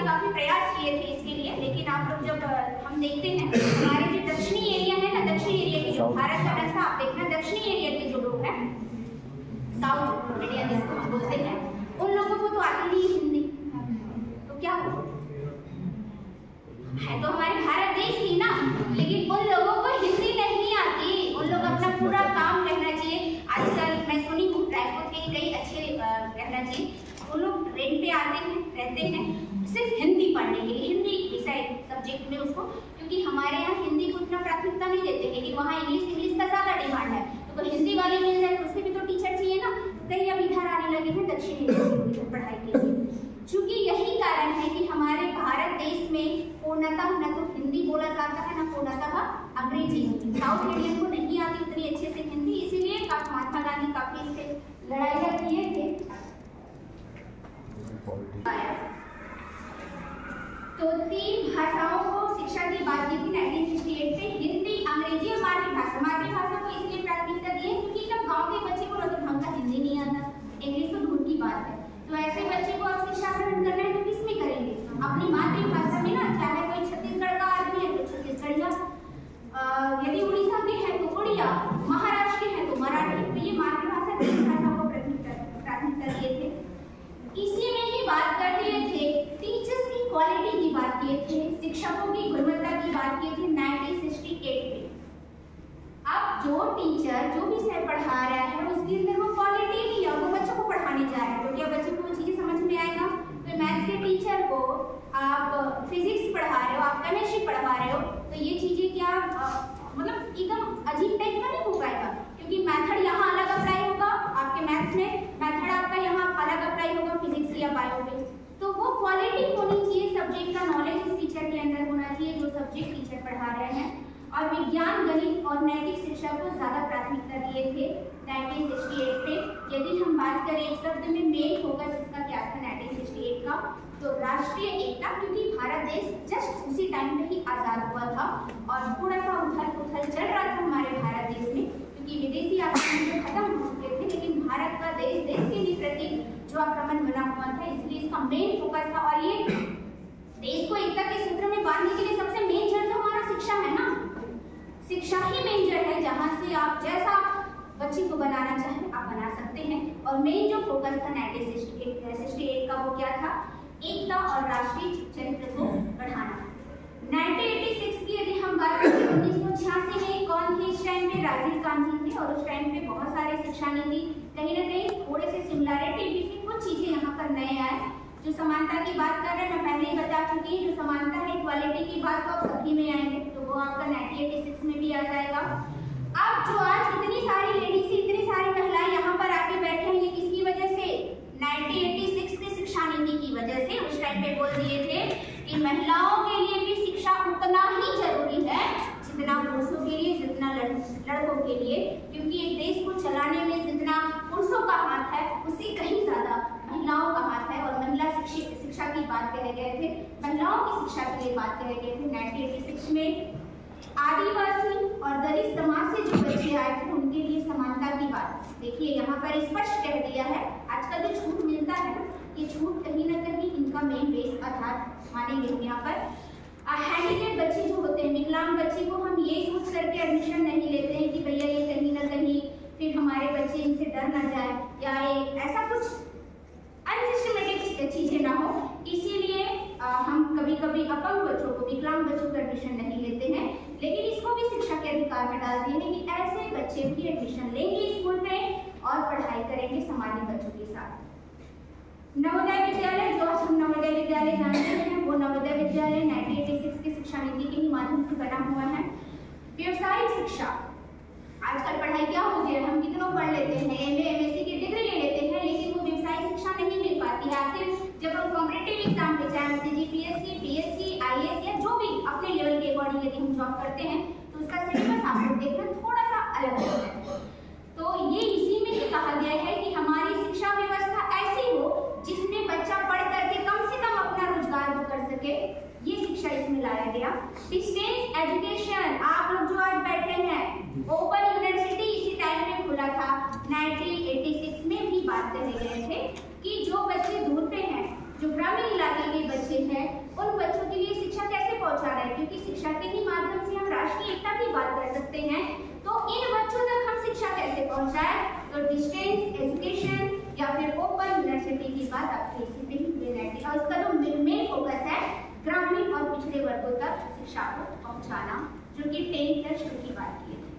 काफी प्रयास किए थे इसके लिए, लेकिन आप लोग जब हम देखते हैं हमारे जो दक्षिणी एरिया है ना, दक्षिणी एरिया के जो भारत का नक्शा आप देखना, दक्षिणी एरिया के जो लोग हैं, साउथ इंडिया जिसको हम बोलते हैं, उन लोगों को तो आती नहीं हिंदी, तो क्या हो है तो हमारे भारत देश ही ना, लेकिन उन लोगों को हिंदी नहीं आती, उन लोग अपना पूरा काम रहना चाहिए। आजकल मैं सुनी हूँ रायपुर के कई अच्छे रहना चाहिए, वो लोग रेंट पे आते हैं, रहते हैं सिर्फ हिंदी पढ़ने के लिए, हिंदी विषय सब्जेक्ट में उसको, क्योंकि हमारे यहाँ हिंदी को इतना प्राथमिकता नहीं देते, लेकिन वहाँ इंग्लिश का ज्यादा डिमांड है, तो कोई हिंदी वाले मिल जाए तो उसके भी तो टीचर चाहिए ना, कई अब इधर आने लगे हैं दक्षिण एशिया पढ़ाई के लिए। चूंकि यही कारण है कि हमारे भारत देश में पूर्णतः न तो हिंदी बोला जाता है, न पूर्णतः अंग्रेजी। साउथ इंडियन को नहीं आती उतनी अच्छे से हिंदी, इसीलिए महात्मा गांधी काफी इससे लड़ाइयाँ किए थे। तो 3 भाषाओं को शिक्षा की बात की थी 1968 में, हिंदी, अंग्रेजी और मातृभाषा। मातृभाषा को इसलिए प्राथमिकता दी है क्योंकि जब गाँव के बच्चे को तो ढंग का हिंदी नहीं आता, इंग्लिश तो दूर की बात है, तो ऐसे बच्चे को आप शिक्षा ग्रहण करना है तो किस में करेंगे? अपनी मातृभाषा में ना, चाहे कोई छत्तीसगढ़ का आदमी है तो छत्तीसगढ़िया, यदि उड़ीसा के हैं तो उड़िया, महाराष्ट्र के हैं तो मराठी, तो ये मातृभाषा की भाषा को प्राथमिकता दिए थे। इसी में ही बात कर रहे थे, टीचर्स की क्वालिटी की बात किए थे, शिक्षकों की गुणवत्ता की बात किए थे 1968 में। अब जो टीचर जो विषय पढ़ा रहा है उसके अंदर वो क्वालिटी नहीं है, वो बच्चों को पढ़ाने जा रहे हैं, तो क्या बच्चों को वो चीजें समझ में आएगा? तो मैथ्स के टीचर को आप फिजिक्स पढ़ा रहे हो, आप केमिस्ट्री पढ़ा रहे हो, तो ये चीजें क्या मतलब एकदम अजीब टाइप का नहीं हो पाएगा, क्योंकि मेथड यहाँ अलग अप्लाई होगा, आपके मैथ्स में मेथड आपका यहाँ अलग अप्लाई होगा फिजिक्स या बायो में, तो वो क्वालिटी होनी चाहिए, सब्जेक्ट का नॉलेज उस टीचर के अंदर होना चाहिए जो सब्जेक्ट टीचर पढ़ा रहे हैं। और विज्ञान, गणित और नैतिक शिक्षा को ज्यादा प्राथमिकता दिए थे 1968 में। यदि हम बात करें एक शब्द में मेन फोकस इसका क्या था 1968 का, तो राष्ट्रीय एकता, क्योंकि भारत देश जस्ट उसी टाइम पे ही आजाद हुआ था और थोड़ा सा उथल चल रहा था हमारे भारत देश में, क्योंकि विदेशी आक्रमण खत्म हो चुके थे, लेकिन भारत का देश के लिए प्रति जो आक्रमण बना हुआ था, इसलिए इसका मेन फोकस था। और ये देश को एकता के सूत्र में बांधने के लिए सबसे मेन जड़ तो हमारा शिक्षा है ना, शिक्षा ही मेन जड़ है, जहाँ से आप जैसा बच्चे को बनाना चाहें आप बना सकते हैं। और मेन जो फोकस था 1968 का वो क्या था? एकता और राष्ट्रीय चरित्र को बढ़ाना। 1986 की यदि हम बात करें, 1986 में कौन थे इस टाइम पे? राजीव गांधी थे, और उस टाइम पे बहुत सारे शिक्षा नीति कहीं ना कहीं थोड़े से सिमिलरिटी भी थी, कुछ चीजें यहाँ पर नए आए। जो समानता की बात कर रहे हैं, मैं पहले ही बता चुकी हूँ, जो समानता है इक्वालिटी की बात तो आप सभी में आएंगे, तो वो आपका 1986 में भी आ जाएगा। अब जो आज इतनी सारी लेडीज, इतनी सारी महिलाएं यहाँ पर आके बैठे हैं, ये किसकी वजह से? 1986 की शिक्षा नीति की वजह से। उस टाइम पे बोल दिए थे कि महिलाओं के लिए भी शिक्षा उतना ही जरूरी है जितना पुरुषों के लिए, जितना लड़कों के लिए, क्योंकि एक देश को चलाने में जितना पुरुषों का हाथ है उससे कहीं ज्यादा महिलाओं का हाथ है। और महिला शिक्षा की बात कहे गए थे, महिलाओं की शिक्षा के लिए बात कहे गए थे 1986 में। आदिवासी और दलित समाज से जो बच्चे आए थे उनके लिए समानता की बात, देखिए यहाँ पर स्पष्ट कह दिया है। आजकल जो छूट मिलता है ना, ये छूट कहीं ना कहीं इनका मेन बेस आधार मानेंगे हम यहाँ पर। हैंडीकेप बच्चे जो होते हैं, विकलांग बच्चे को हम ये सोच करके एडमिशन नहीं लेते हैं कि भैया ये कहीं ना कहीं फिर हमारे बच्चे इनसे डर ना जाए या ऐसा कुछ अनसिस्टमेटिक चीजें ना हो, इसीलिए हम कभी कभी अपंग बच्चों को, विकलांग बच्चों को एडमिशन नहीं लेते हैं। लेकिन इसको भी शिक्षा के अधिकार में डाल दिए हैं कि ऐसे बच्चे भी एडमिशन लेंगे स्कूल में और पढ़ाई करेंगे सामान्य बच्चों के साथ। नवोदय विद्यालय, जो आज हम नवोदय विद्यालय जानते हैं, वो नवोदय विद्यालय 1986 की शिक्षा नीति के ही माध्यम से बना हुआ है। व्यवसायिक शिक्षा, आजकल पढ़ाई क्या हो गया है, हम कितनों पढ़ लेते हैं, MA MSc की डिग्री ले लेते हैं, लेकिन वो व्यवसायिक शिक्षा नहीं मिल पाती है। आखिर जब हम कॉम्पिटिटिव एग्जाम पे, चाहे CGPSC, PSC, IAS या जो भी अपने लेवल के अकॉर्डिंग यदि हम जॉब करते हैं, तो उसका सिलेबस आप लोग देखना थोड़ा सा अलग होता है। तो ये इसी में ही कहा गया है कि हमारी शिक्षा व्यवस्था ऐसी हो जिसमें बच्चा पढ़ करके कम से कम अपना रोजगार कर सके, ये शिक्षा इसमें लाया गया। डिस्टेंस एजुकेशन, आप लोग जो आज बैठे हैं, ओपन यूनिवर्सिटी इसी टाइम में खुला था, 1986 में भी बात कहे गए थे कि जो बच्चे दूर पे हैं जो ग्रामीण इलाके के बच्चे हैं उन बच्चों के लिए शिक्षा कैसे पहुंचा रहे हैं, क्योंकि शिक्षा के ही माध्यम से हम राष्ट्रीय एकता की बात कर सकते हैं। तो इन बच्चों तक हम शिक्षा कैसे पहुंचाएं, तो डिस्टेंस एजुकेशन या फिर ओपन यूनिवर्सिटी की बात आपके और इसका जो मेन फोकस है ग्रामीण और पिछड़े वर्गों तक शिक्षा को पहुंचाना, जो कि 10 प्लस 2 की बात की है।